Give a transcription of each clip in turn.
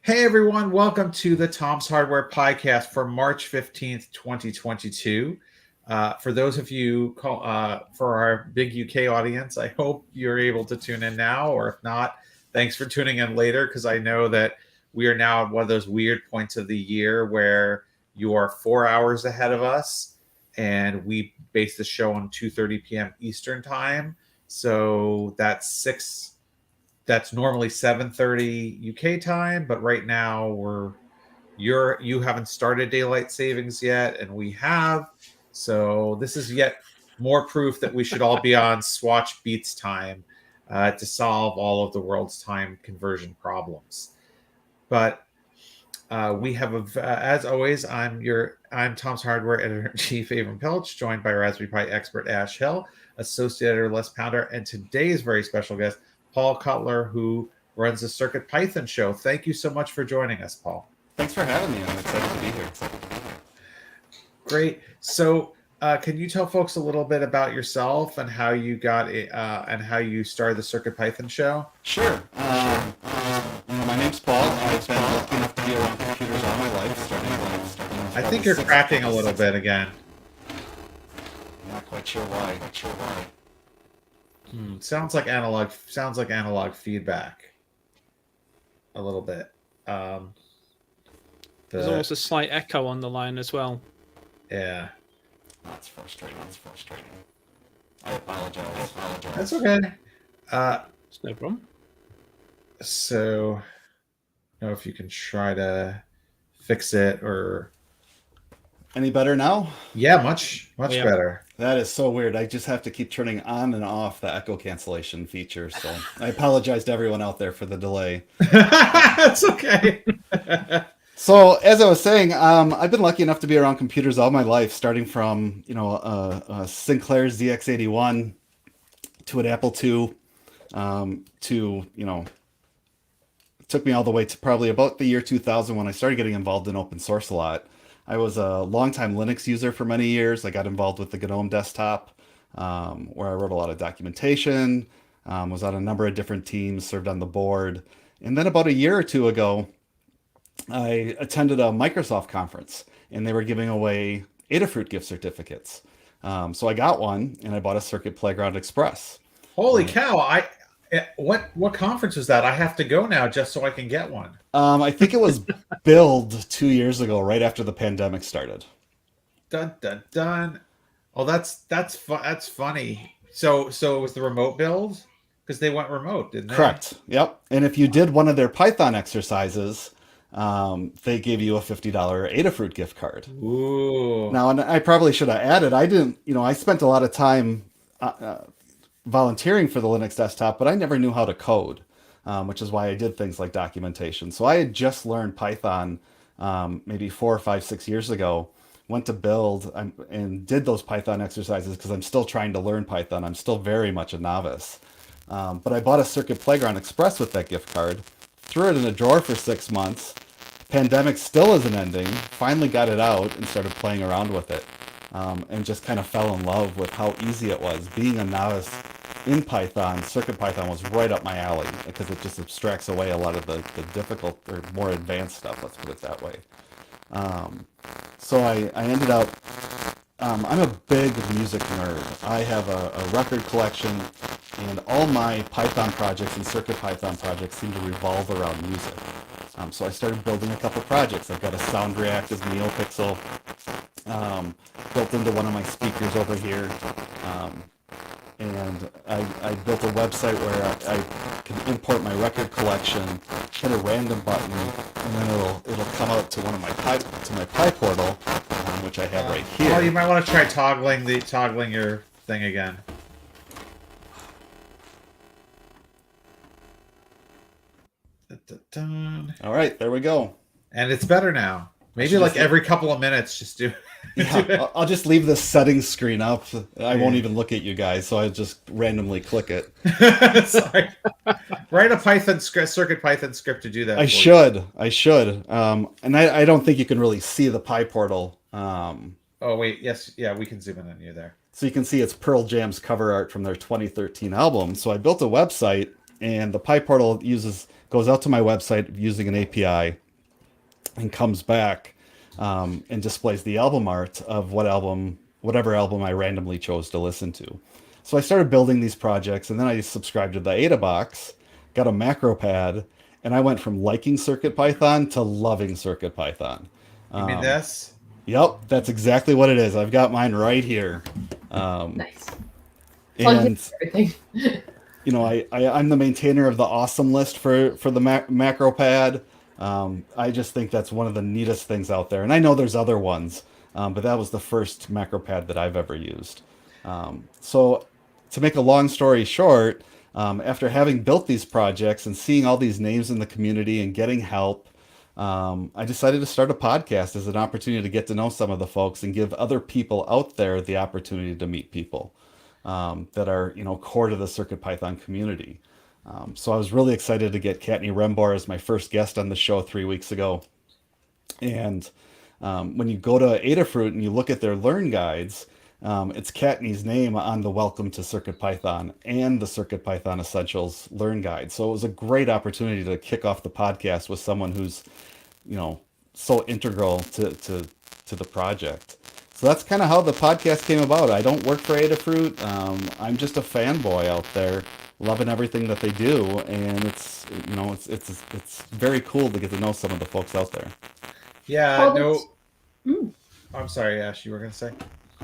Hey everyone, welcome to the Tom's Hardware Podcast for March 15th, 2022. For those of you, for our big UK audience, I hope you're able to tune in now, or if not, thanks for tuning in later, because I know that we are now at one of those weird points of the year where you are 4 hours ahead of us, and we base the show on 2:30 p.m. Eastern Time. So that's normally 7:30 UK time, but right now you haven't started daylight savings yet, and we have. So this is yet more proof that we should all be on Swatch Beats time to solve all of the world's time conversion problems. But we have, as always, I'm Tom's Hardware Editor-in-Chief, Avram Pilch, joined by Raspberry Pi expert Ash Hill, Associate Editor Les Pounder, and today's very special guest, Paul Cutler, who runs the CircuitPython show. Thank you so much for joining us, Paul. Thanks for having me. I'm excited to be here. Great. So, can you tell folks a little bit about yourself and how you got it, and how you started the CircuitPython show? Sure. My name's Paul. I've been lucky enough to be around computers all my life, starting I think you're cracking a little bit again. I'm not quite sure why. Sounds like analog feedback. A little bit. There's almost a slight echo on the line as well. Yeah. That's frustrating. I apologize. That's okay. It's no problem. So, I don't know if you can try to fix it or... Any better now? Yeah, much better. That is so weird. I just have to keep turning on and off the echo cancellation feature. So I apologize to everyone out there for the delay. That's okay. So as I was saying, I've been lucky enough to be around computers all my life, starting from a Sinclair ZX81 to an Apple II, it took me all the way to probably about the year 2000 when I started getting involved in open source a lot. I was a longtime Linux user for many years. I got involved with the GNOME desktop, where I wrote a lot of documentation, was on a number of different teams, served on the board. And then about a year or two ago, I attended a Microsoft conference, and they were giving away Adafruit gift certificates. So I got one, and I bought a Circuit Playground Express. Holy cow! What conference was that? I have to go now just so I can get one. I think it was Build 2 years ago, right after the pandemic started. Dun dun dun. Oh, that's funny. So it was the remote build, because they went remote, didn't they? Correct. Yep. And if you did one of their Python exercises, they gave you a $50 Adafruit gift card. Ooh. Now, and I probably should have added, I spent a lot of time volunteering for the Linux desktop, but I never knew how to code, which is why I did things like documentation. So I had just learned Python maybe 4 or 5, 6 years ago, went to Build and did those Python exercises because I'm still trying to learn Python. I'm still very much a novice. But I bought a Circuit Playground Express with that gift card, threw it in a drawer for 6 months. Pandemic still isn't ending. Finally got it out and started playing around with it. And just kind of fell in love with how easy it was. Being a novice in Python, CircuitPython was right up my alley because it just abstracts away a lot of the difficult or more advanced stuff, let's put it that way. So I ended up, I'm a big music nerd. I have a record collection, and all my Python projects and CircuitPython projects seem to revolve around music. So I started building a couple projects. I've got a Sound Reactive NeoPixel built into one of my speakers over here. And I built a website where I can import my record collection, hit a random button, and then it'll come out to my Pi portal, which I have right here. Well, you might want to try toggling your thing again. All right, there we go. And it's better now. Maybe like every couple of minutes, just do. Yeah, I'll just leave this settings screen up. I won't even look at you guys, so I just randomly click it. Sorry. Write a CircuitPython script to do that. I should. And I don't think you can really see the Pi portal. Oh wait, yes, yeah, we can zoom in on you there. So you can see it's Pearl Jam's cover art from their 2013 album. So I built a website, and the Pi portal uses goes out to my website using an API, and comes back and displays the album art of whatever album I randomly chose to listen to. So I started building these projects, and then I subscribed to the Ada box, got a macro pad, and I went from liking CircuitPython to loving CircuitPython. You mean this? Yep, that's exactly what it is. I've got mine right here. Nice. And Everything. you know, I'm the maintainer of the awesome list for the macro pad. I just think that's one of the neatest things out there. And I know there's other ones, but that was the first macro pad that I've ever used. So to make a long story short, after having built these projects and seeing all these names in the community and getting help, I decided to start a podcast as an opportunity to get to know some of the folks and give other people out there the opportunity to meet people that are, core to the CircuitPython community. So I was really excited to get Kattni Rembor as my first guest on the show 3 weeks ago. And when you go to Adafruit and you look at their Learn guides, it's Kattni's name on the Welcome to CircuitPython and the CircuitPython Essentials Learn Guide. So it was a great opportunity to kick off the podcast with someone who's, so integral to the project. So that's kind of how the podcast came about. I don't work for Adafruit. I'm just a fanboy out there, loving everything that they do, and it's very cool to get to know some of the folks out there. Yeah, I'm sorry, Ash, you were going to say?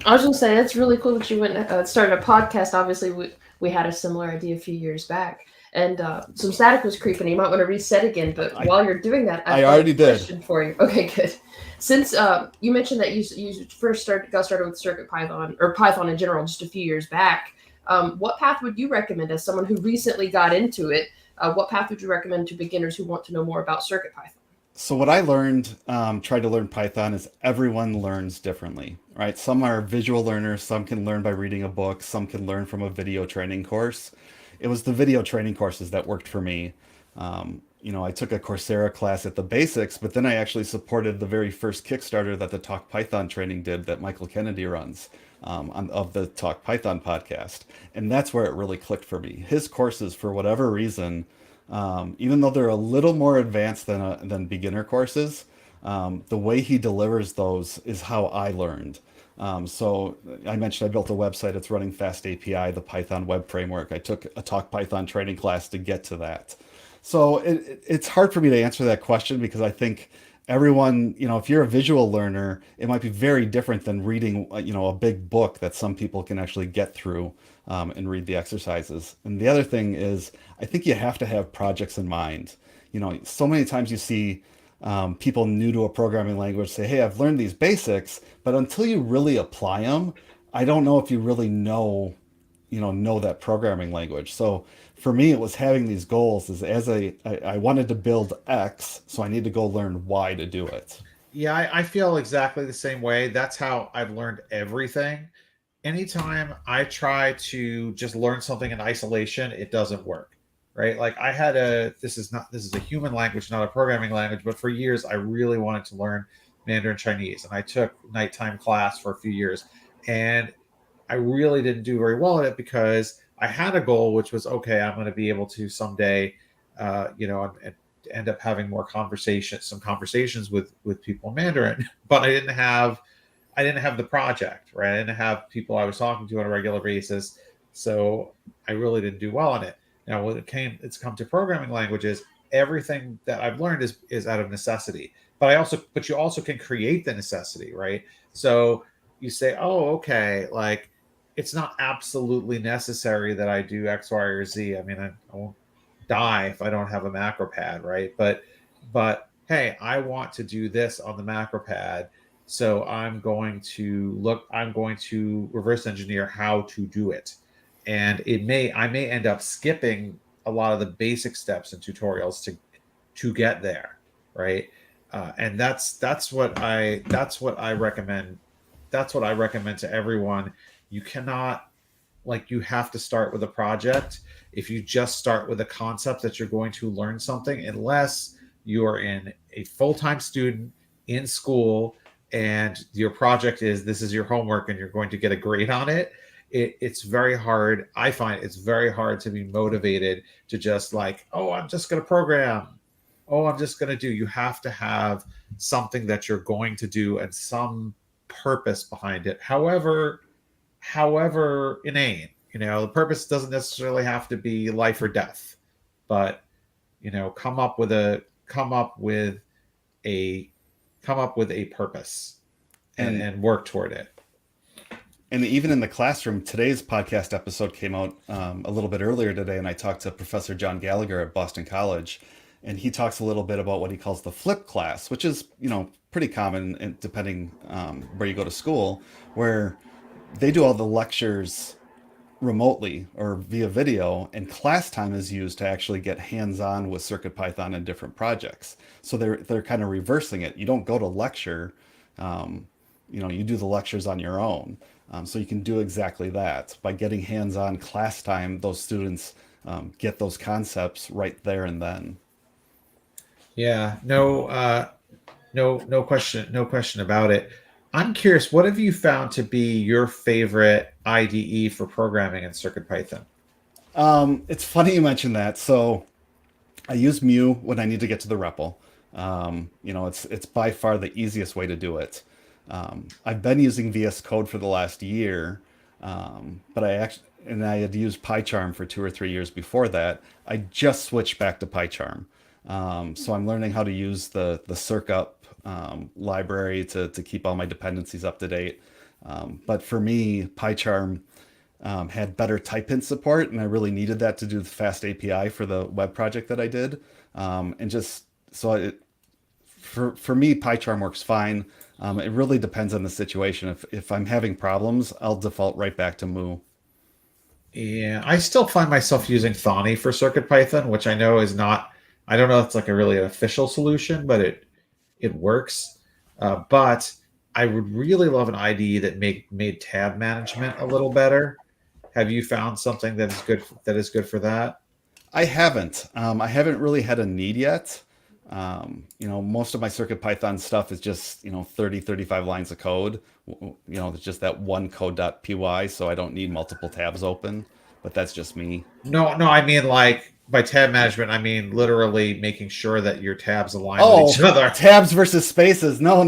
I was going to say, it's really cool that you went and started a podcast. Obviously, we had a similar idea a few years back, and some static was creeping. You might want to reset again, but while you're doing that, I already did. Question for you. Okay, good. Since you mentioned that you first got started with CircuitPython, or Python in general, just a few years back, what path would you recommend as someone who recently got into it? What path would you recommend to beginners who want to know more about CircuitPython? So what I learned, tried to learn Python, is everyone learns differently, right? Some are visual learners, some can learn by reading a book, some can learn from a video training course. It was the video training courses that worked for me. I took a Coursera class at the basics, but then I actually supported the very first Kickstarter that the Talk Python training did that Michael Kennedy runs of the Talk Python podcast. And that's where it really clicked for me. His courses, for whatever reason, even though they're a little more advanced than beginner courses, the way he delivers those is how I learned. So I mentioned I built a website. It's running Fast API, the Python web framework. I took a Talk Python training class to get to that. So it's hard for me to answer that question because I think everyone, if you're a visual learner, it might be very different than reading, a big book that some people can actually get through and read the exercises. And the other thing is, I think you have to have projects in mind. So many times you see people new to a programming language say, hey, I've learned these basics, but until you really apply them, I don't know if you really know that programming language. So for me, it was having these goals I wanted to build X, so I need to go learn Y to do it. Yeah, I feel exactly the same way. That's how I've learned everything. Anytime I try to just learn something in isolation, it doesn't work, right? Like this is a human language, not a programming language, but for years I really wanted to learn Mandarin Chinese, and I took nighttime class for a few years, and I really didn't do very well at it because I had a goal, which was, okay, I'm going to be able to someday, and end up having some conversations with people in Mandarin, but I didn't have the project, right? I didn't have people I was talking to on a regular basis. So I really didn't do well in it. Now, when it's come to programming languages, everything that I've learned is out of necessity, but you also can create the necessity, right? So you say, oh, okay, like, it's not absolutely necessary that I do X, Y, or Z. I mean, I won't die if I don't have a macro pad, right? But hey, I want to do this on the macro pad, so I'm going to reverse engineer how to do it, and I may end up skipping a lot of the basic steps and tutorials to get there, right? And that's what I recommend. That's what I recommend to everyone. You cannot, you have to start with a project. If you just start with a concept that you're going to learn something, unless you're a full-time student in school and your project this is your homework and you're going to get a grade on it, it's very hard. I find it's very hard to be motivated to just like, oh, I'm just going to program. Oh, I'm just going to do. You have to have something that you're going to do and some purpose behind it. However inane, the purpose doesn't necessarily have to be life or death, but come up with a purpose and work toward it. And even in the classroom, today's podcast episode came out a little bit earlier today, and I talked to Professor John Gallagher at Boston College, and he talks a little bit about what he calls the flip class, which is, pretty common depending where you go to school, where they do all the lectures remotely or via video, and class time is used to actually get hands-on with CircuitPython and different projects. So they're kind of reversing it. You don't go to lecture, you do the lectures on your own. So you can do exactly that. By getting hands-on class time, those students get those concepts right there and then. Yeah, no question about it. I'm curious, what have you found to be your favorite IDE for programming in CircuitPython? It's funny you mentioned that. So I use Mu when I need to get to the REPL. It's by far the easiest way to do it. I've been using VS Code for the last year, but I had used PyCharm for 2 or 3 years before that. I just switched back to PyCharm. So I'm learning how to use the CircUp library to keep all my dependencies up to date. But for me, PyCharm had better type hint support, and I really needed that to do the fast API for the web project that I did. For me, PyCharm works fine. It really depends on the situation. If I'm having problems, I'll default right back to Mu. Yeah, I still find myself using Thonny for CircuitPython, which I know is not, I don't know if it's like a really an official solution, but it works. But I would really love an IDE that made tab management a little better. Have you found something that is good for that? I haven't. I haven't really had a need yet. Most of my CircuitPython stuff is just, 30, 35 lines of code. It's just that one code.py, so I don't need multiple tabs open, but that's just me. No, I mean like by tab management, I mean literally making sure that your tabs align with each other. Tabs versus spaces. No.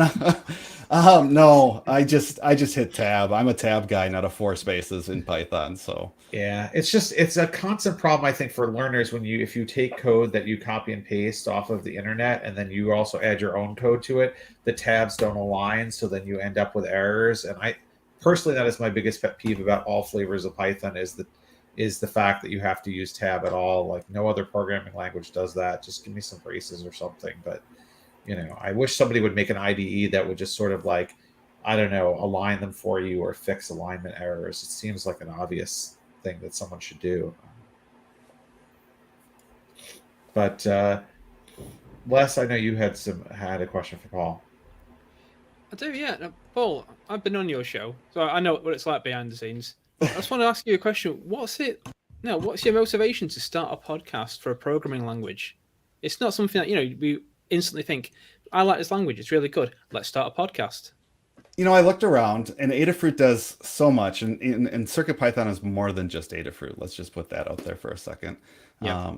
No, I just hit tab. I'm a tab guy, not a 4 spaces in Python. So yeah, it's a constant problem, I think, for learners if you take code that you copy and paste off of the internet and then you also add your own code to it, the tabs don't align, so then you end up with errors. And I personally, that is my biggest pet peeve about all flavors of Python is the fact that you have to use tab at all. Like no other programming language does that. Just give me some braces or something. But I wish somebody would make an IDE that would just sort of like, I don't know, align them for you or fix alignment errors. It seems like an obvious thing that someone should do. But Les, I know you had a question for Paul. I do, yeah. Now, Paul, I've been on your show, so I know what it's like behind the scenes. I just want to ask you a question. What's your motivation to start a podcast for a programming language? It's not something that, we instantly think, I like this language, it's really good, let's start a podcast. I looked around, and Adafruit does so much, and CircuitPython is more than just Adafruit. Let's just put that out there for a second. Yeah.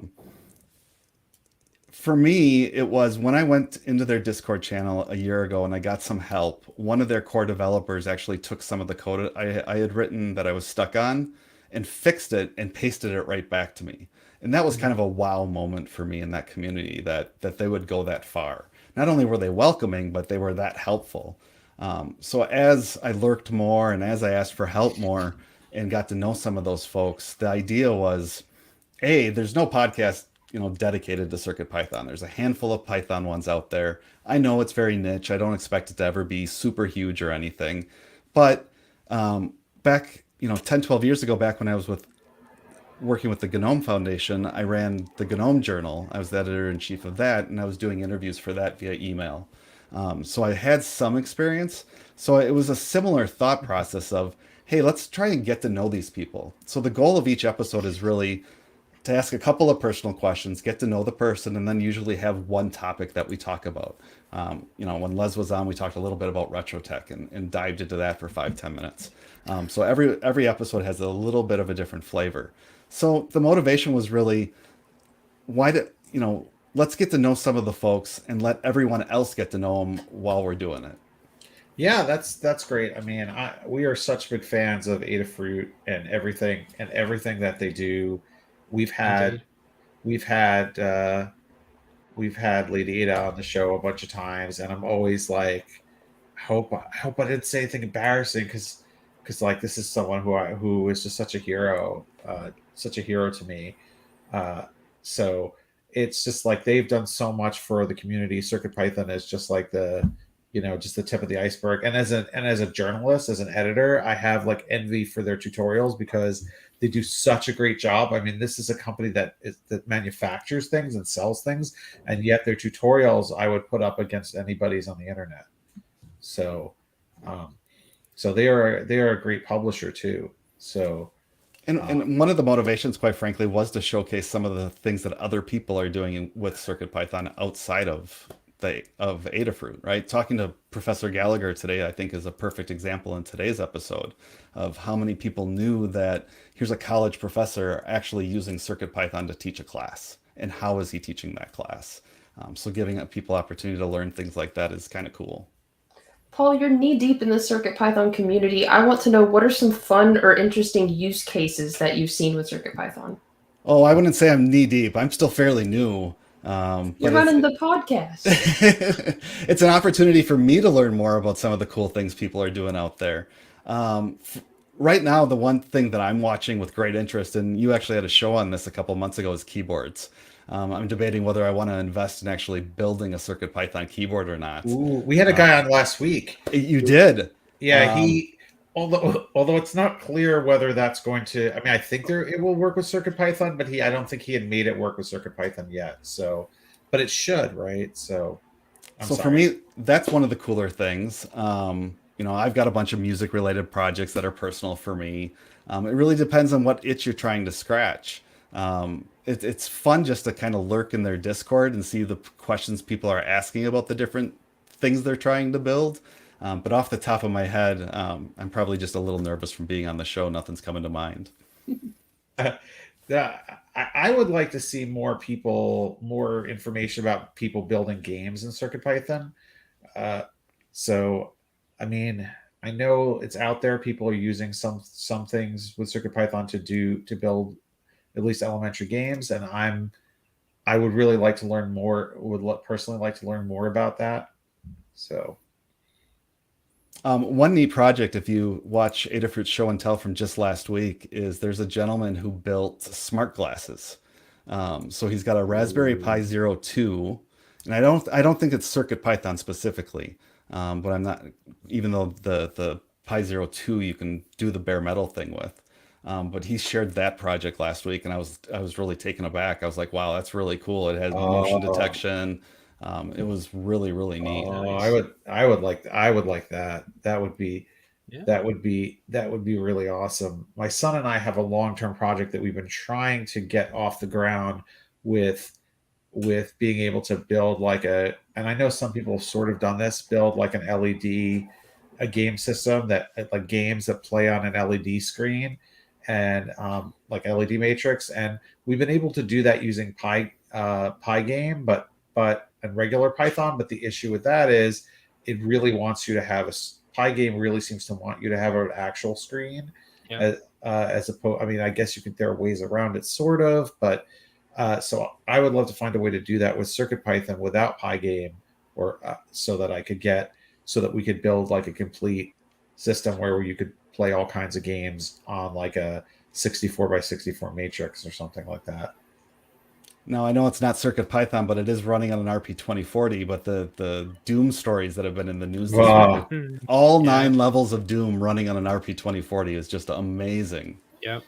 For me, it was when I went into their Discord channel a year ago and I got some help. One of their core developers actually took some of the code I had written that I was stuck on and fixed it and pasted it right back to me. And that was kind of a wow moment for me in that community that they would go that far. Not only were they welcoming, but they were that helpful. So as I lurked more and as I asked for help more and got to know some of those folks, the idea was, there's no podcast, dedicated to CircuitPython. There's a handful of Python ones out there. I know it's very niche. I don't expect it to ever be super huge or anything. But back, 10, 12 years ago, back when I was working with the GNOME Foundation, I ran the GNOME Journal. I was the editor-in-chief of that, and I was doing interviews for that via email. So I had some experience. So it was a similar thought process of, hey, let's try and get to know these people. So the goal of each episode is really to ask a couple of personal questions, get to know the person, and then usually have one topic that we talk about. When Les was on, we talked a little bit about retro tech and dived into that for 5-10 minutes. So every episode has a little bit of a different flavor. So the motivation was really, let's get to know some of the folks and let everyone else get to know them while we're doing it. Yeah, that's great. I mean, we are such big fans of Adafruit and everything that they do. We've had Lady Ada on the show a bunch of times, and I'm always like, I hope I didn't say anything embarrassing, because like, this is someone who is just such a hero to me. So it's just like, they've done so much for the community. CircuitPython is just like just the tip of the iceberg. And as a journalist, as an editor, I have like envy for their tutorials, because they do such a great job. I mean, this is a company that manufactures things and sells things, and yet their tutorials I would put up against anybody's on the internet. So, they are a great publisher too. So, and one of the motivations, quite frankly, was to showcase some of the things that other people are doing with CircuitPython outside of Adafruit, right? Talking to Professor Gallagher today, I think, is a perfect example in today's episode of how many people knew that here's a college professor actually using CircuitPython to teach a class, and how is he teaching that class? So giving people opportunity to learn things like that is kind of cool. Paul, you're knee deep in the CircuitPython community. I want to know, what are some fun or interesting use cases that you've seen with CircuitPython? Oh, I wouldn't say I'm knee deep. I'm still fairly new. You're running the podcast. It's an opportunity for me to learn more about some of the cool things people are doing out there. Right now, the one thing that I'm watching with great interest, and you actually had a show on this a couple months ago, is keyboards. I'm debating whether I want to invest in actually building a CircuitPython keyboard or not. Ooh, we had a guy on last week. You did? Yeah, although it's not clear whether that's going to. I mean, I think it will work with CircuitPython, but I don't think he had made it work with CircuitPython yet. So, but it should, right? So, for me, that's one of the cooler things. I've got a bunch of music-related projects that are personal for me. It really depends on what itch you're trying to scratch. It's fun just to kind of lurk in their Discord and see the questions people are asking about the different things they're trying to build. But off the top of my head, I'm probably just a little nervous from being on the show. Nothing's coming to mind. I would like to see more information about people building games in CircuitPython. So, I mean, I know it's out there. People are using some things with CircuitPython to build at least elementary games, and I would really like to learn more. Personally like to learn more about that. So. One neat project, if you watch Adafruit's show and tell from just last week, is there's a gentleman who built smart glasses. So he's got a Raspberry Pi Zero 2, and I don't think it's CircuitPython specifically, but I'm not. Even though the Pi Zero 2 you can do the bare metal thing with, but he shared that project last week, and I was really taken aback. I was like, wow, that's really cool. It has motion detection. It was really, really neat. Nice. I would like that. That would be really awesome. My son and I have a long-term project that we've been trying to get off the ground with being able to build and I know some people have sort of done this, build like an LED, a game system that like games that play on an LED screen and like LED matrix. And we've been able to do that using Pygame, but and regular Python. But the issue with that is it really wants you to have Pygame really seems to want you to have an actual screen. Yeah. As opposed, I mean, I guess there are ways around it sort of, but so I would love to find a way to do that with CircuitPython without Pygame, or so that we could build like a complete system where you could play all kinds of games on like a 64 by 64 matrix or something like that. Now, I know it's not CircuitPython, but it is running on an RP2040, but the Doom stories that have been in the news this week, all 9 levels of Doom running on an RP2040 is just amazing. Yeah,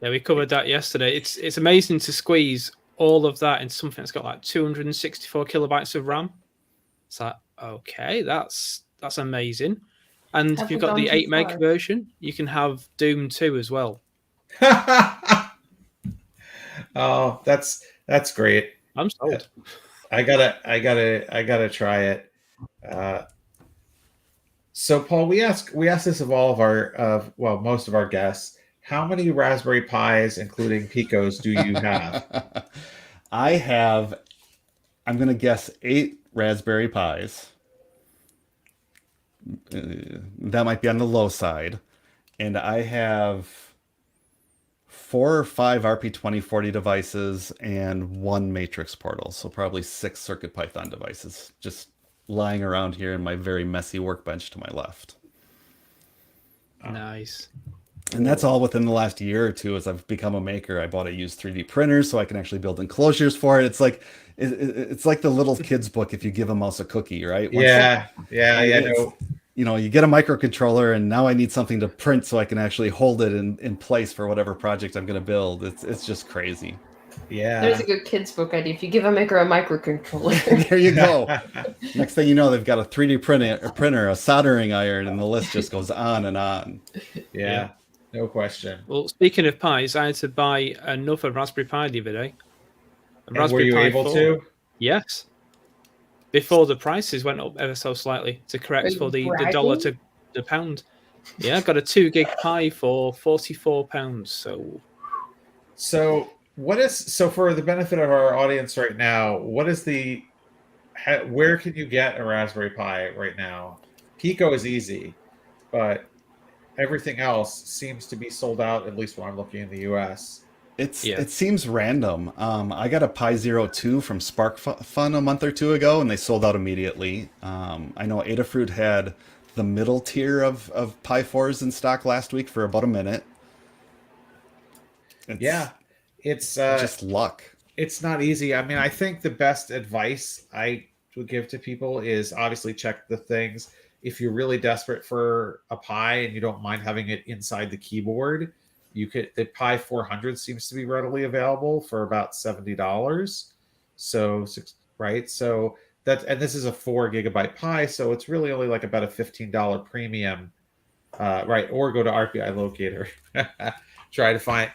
we covered that yesterday. It's amazing to squeeze all of that in something that's got like 264 kilobytes of RAM. It's like, okay, that's amazing. And if you've got the 8 meg version, you can have Doom 2 as well. Oh, that's great. I'm sold. I gotta try it. So Paul, we ask this of all of most of our guests. How many Raspberry Pis, including Picos, do you have? I have, I'm going to guess 8 Raspberry Pis. That might be on the low side. And I have 4 or 5 RP2040 devices and 1 Matrix portal. So probably 6 CircuitPython devices just lying around here in my very messy workbench to my left. Nice. And that's all within the last year or two as I've become a maker. I bought a used 3D printer so I can actually build enclosures for it. It's like the little kid's book if you give a mouse a cookie, right? Yeah. No. You know, you get a microcontroller and now I need something to print so I can actually hold it in place for whatever project I'm going to build. It's just crazy. Yeah. There's a good kid's book idea. If you give a maker a microcontroller. There you go. Next thing you know, they've got a 3D printer, a soldering iron, and the list just goes on and on. Yeah. No question. Well, speaking of pies, I had to buy another Raspberry Pi the other day. And were you able to? Yes. Before the prices went up ever so slightly to correct for the dollar to the pound. Yeah, I got a 2 gig Pi for £44. So for the benefit of our audience right now, where can you get a Raspberry Pi right now? Pico is easy, but everything else seems to be sold out, at least when I'm looking in the US. It seems random. I got a Pi 02 from SparkFun a month or two ago, and they sold out immediately. I know Adafruit had the middle tier of Pi 4s in stock last week for about a minute. It's just luck. It's not easy. I mean, I think the best advice I would give to people is obviously check the things. If you're really desperate for a Pi and you don't mind having it inside the keyboard, the Pi 400 seems to be readily available for about $70. So, right. So and this is a 4 gigabyte Pi. So it's really only like about a $15 premium, right. Or go to RPI Locator, try to find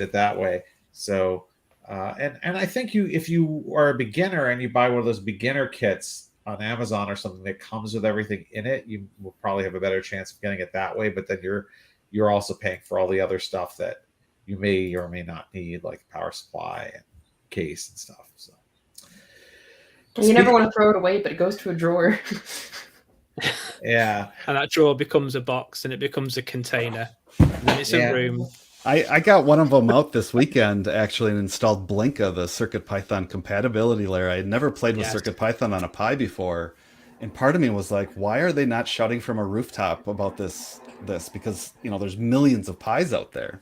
it that way. So, and I think if you are a beginner and you buy one of those beginner kits on Amazon or something that comes with everything in it, you will probably have a better chance of getting it that way. But then you're also paying for all the other stuff that you may or may not need, like power supply and case and stuff. So you never want to throw it away, but it goes to a drawer. Yeah. And that drawer becomes a box and it becomes a container. And then it's a room. I got one of them out this weekend, actually, and installed Blinka, the CircuitPython compatibility layer. I had never played with CircuitPython on a Pi before. And part of me was like, why are they not shouting from a rooftop about this? Because, there's millions of Pis out there.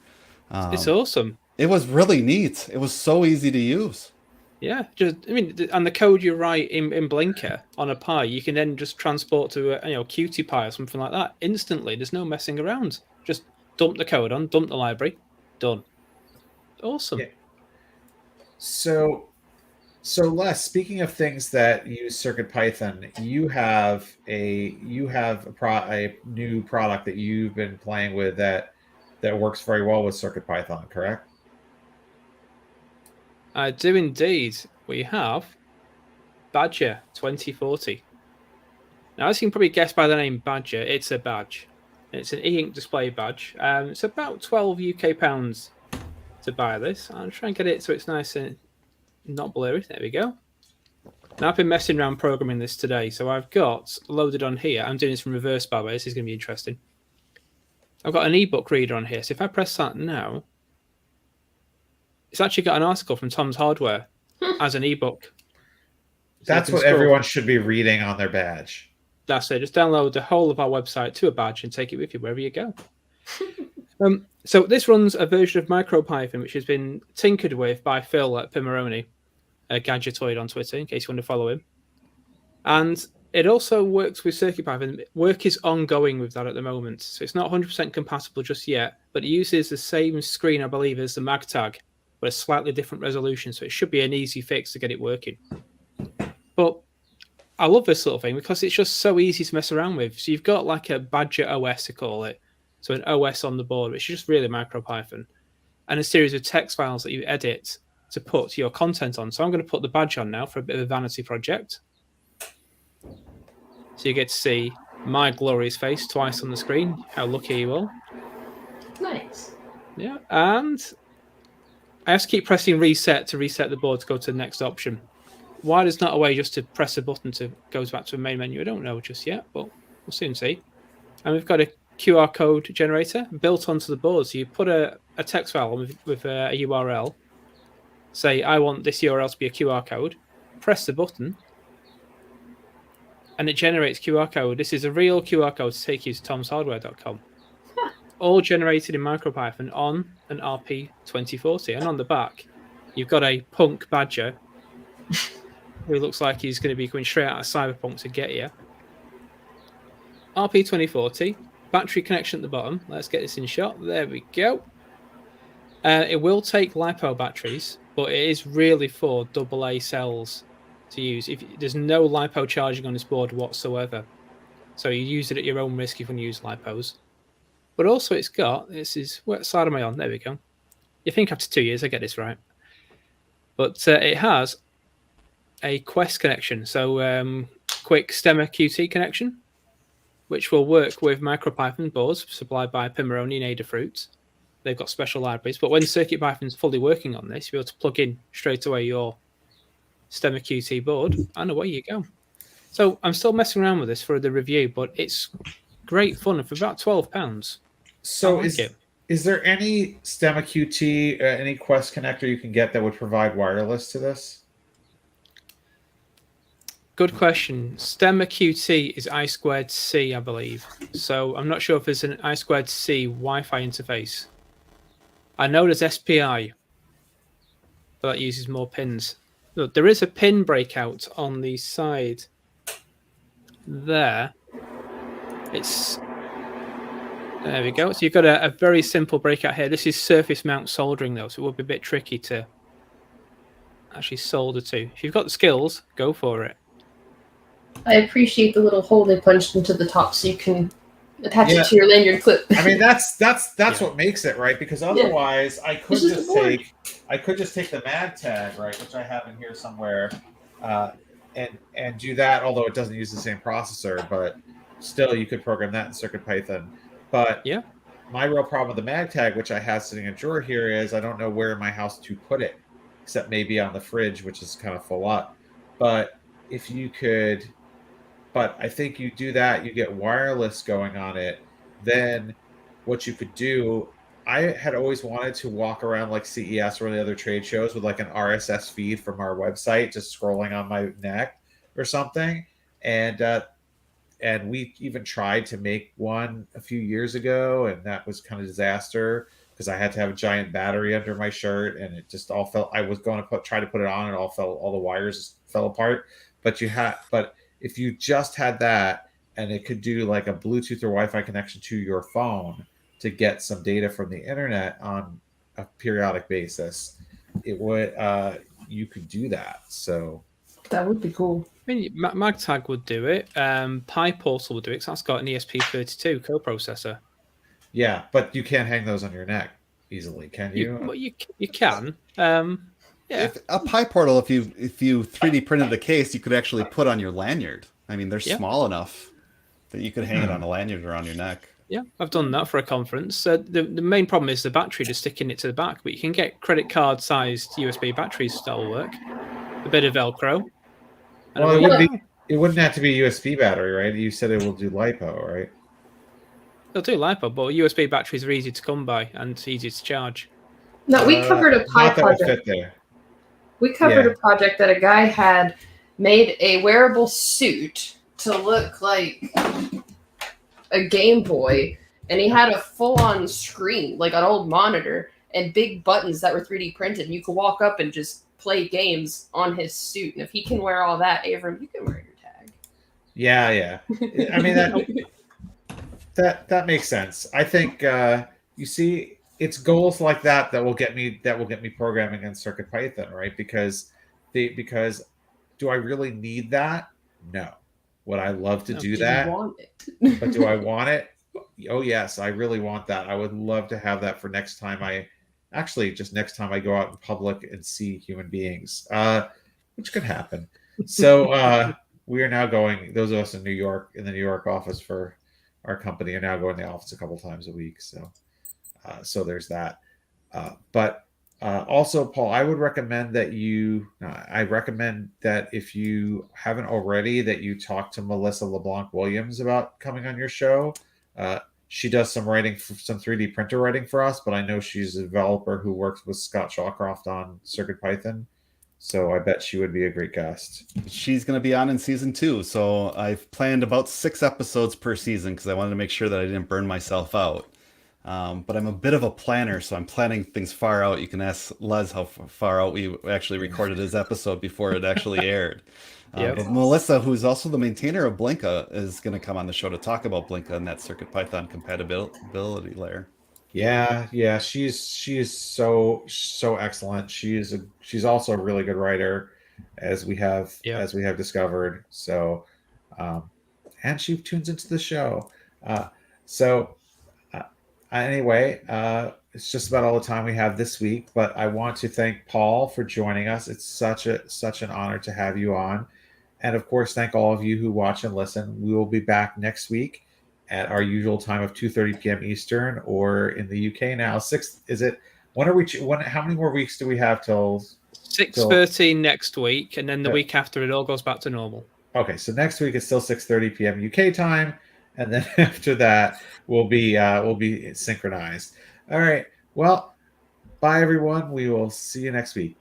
It's awesome. It was really neat. It was so easy to use. Yeah, and the code you write in Blinka on a Pi, you can then just transport to a QT Pi or something like that instantly. There's no messing around. Just dump the code on, dump the library, done. Awesome. Yeah. So Les, speaking of things that use CircuitPython, you have a new product that you've been playing with that works very well with CircuitPython, correct? I do indeed. We have Badger 2040. Now, as you can probably guess by the name Badger, it's a badge. It's an e-ink display badge. It's about 12 UK pounds to buy this. I'll try and get it so it's nice and not blurry. There we go. Now, I've been messing around programming this today, so I've got loaded on here. I'm doing this from reverse, by the way. This is going to be interesting. I've got an ebook reader on here, so if I press that now, it's actually got an article from Tom's Hardware as an ebook. So that's what everyone should be reading on their badge. That's it. Just download the whole of our website to a badge and take it with you wherever you go. So this runs a version of MicroPython, which has been tinkered with by Phil at Pimaroni, a Gadgetoid on Twitter, in case you want to follow him. And it also works with CircuitPython. Work is ongoing with that at the moment. So it's not 100% compatible just yet, but it uses the same screen, I believe, as the MagTag, but a slightly different resolution. So it should be an easy fix to get it working. But I love this little thing because it's just so easy to mess around with. So you've got like a Badger OS to call it. So an OS on the board, which is just really MicroPython. and a series of text files that you edit to put your content on. So I'm going to put the badge on now for a bit of a vanity project. So you get to see my glorious face twice on the screen. How lucky you all. Nice. Yeah, and I have to keep pressing reset to reset the board to go to the next option. Why there's not a way just to press a button to goes back to a main menu, I don't know just yet, but we'll soon see. And we've got a QR code generator built onto the board. So you put a text file with a URL. Say, I want this URL to be a QR code. Press the button. And it generates QR code. This is a real QR code to take you to tomshardware.com. All generated in MicroPython on an RP2040. And on the back, you've got a punk badger who looks like he's going to be coming straight out of Cyberpunk to get you. RP2040, battery connection at the bottom. Let's get this in shot. There we go. It will take LiPo batteries, but it is really for AA cells to use. There's no LiPo charging on this board whatsoever. So you use it at your own risk if you want to use LiPos. But also it's got, what side am I on? There we go. You think after 2 years I get this right. But it has a Quest connection. So quick Stemma QT Connection, which will work with MicroPython boards supplied by Pimoroni and Adafruit. They've got special libraries. But when CircuitPython's fully working on this, you'll be able to plug in straight away your Stemma QT board, and away you go. So I'm still messing around with this for the review, but it's great fun for about £12. So is there any Stemma QT, any Quest connector you can get that would provide wireless to this? Good question. Stemma QT is I2C, I believe. So I'm not sure if there's an I2C Wi-Fi interface. I know there's SPI, but that uses more pins. Look, there is a pin breakout on the side there. There we go. So you've got a very simple breakout here. This is surface mount soldering though, so it would be a bit tricky to actually solder to. If you've got the skills, go for it. I appreciate the little hole they punched into the top so you can attach it to your lanyard clip. I mean, that's what makes it, right? Because otherwise, I could just take the MagTag, right, which I have in here somewhere, and do that. Although it doesn't use the same processor, but still, you could program that in CircuitPython. But my real problem with the MagTag, which I have sitting in a drawer here, is I don't know where in my house to put it, except maybe on the fridge, which is kind of full up. But if you could. But I think you do that, you get wireless going on it. Then what you could do, I had always wanted to walk around like CES or the other trade shows with like an RSS feed from our website, just scrolling on my neck or something. And we even tried to make one a few years ago, and that was kind of a disaster because I had to have a giant battery under my shirt, and it just all fell. I was going to try to put it on, and all the wires fell apart. But if you just had that and it could do like a Bluetooth or Wi-Fi connection to your phone to get some data from the internet on a periodic basis, it would you could do that. So that would be cool. I mean, MagTag would do it. PyPortal would do it because that's got an ESP32 coprocessor. Yeah, but you can't hang those on your neck easily, can you? Well, you can. Yeah. If a PyPortal, if you 3D printed the case, you could actually put on your lanyard. I mean, they're small enough that you could hang it on a lanyard around your neck. Yeah, I've done that for a conference. The main problem is the battery, just sticking it to the back, but you can get credit card sized USB batteries that'll work. A bit of Velcro. Well, it wouldn't have to be a USB battery, right? You said it will do LiPo, right? They'll do LiPo, but USB batteries are easy to come by and easy to charge. No, we covered a Pi project. We covered a project that a guy had made a wearable suit to look like a Game Boy, and he had a full-on screen, like an old monitor, and big buttons that were 3D printed, and you could walk up and just play games on his suit. And if he can wear all that, Avram, you can wear your tag. Yeah. I mean, that makes sense. I think you see. It's goals like that will get me programming in CircuitPython, right? Because do I really need that? No. Would I love to do that? You want it? But do I want it? Oh yes, I really want that. I would love to have that for next time I actually just next time I go out in public and see human beings, which could happen. So we are now going, those of us in New York, in the New York office for our company, are now going to the office a couple times a week. So there's that. But also, Paul, I would recommend that I recommend that if you haven't already, that you talk to Melissa LeBlanc Williams about coming on your show. She does some writing, some 3D printer writing for us, but I know she's a developer who works with Scott Shawcroft on CircuitPython. So I bet she would be a great guest. She's going to be on in season 2. So I've planned about 6 episodes per season because I wanted to make sure that I didn't burn myself out. But I'm a bit of a planner, so I'm planning things far out. You can ask Les how far out we actually recorded his episode before it actually aired. But Melissa, who's also the maintainer of Blinka, is going to come on the show to talk about Blinka and that CircuitPython compatibility layer. Yeah, she's so excellent. She's also a really good writer, as we have discovered. So, and she tunes into the show. Anyway, it's just about all the time we have this week. But I want to thank Paul for joining us. It's such an honor to have you on, and of course, thank all of you who watch and listen. We will be back next week at our usual time of 2:30 p.m. Eastern, or in the UK now. How many more weeks do we have till 6:30 next week, and then the week after it all goes back to normal. Okay, so next week it's still 6:30 p.m. UK time, and then after that we'll be synchronized. All right. Well, bye everyone. We will see you next week.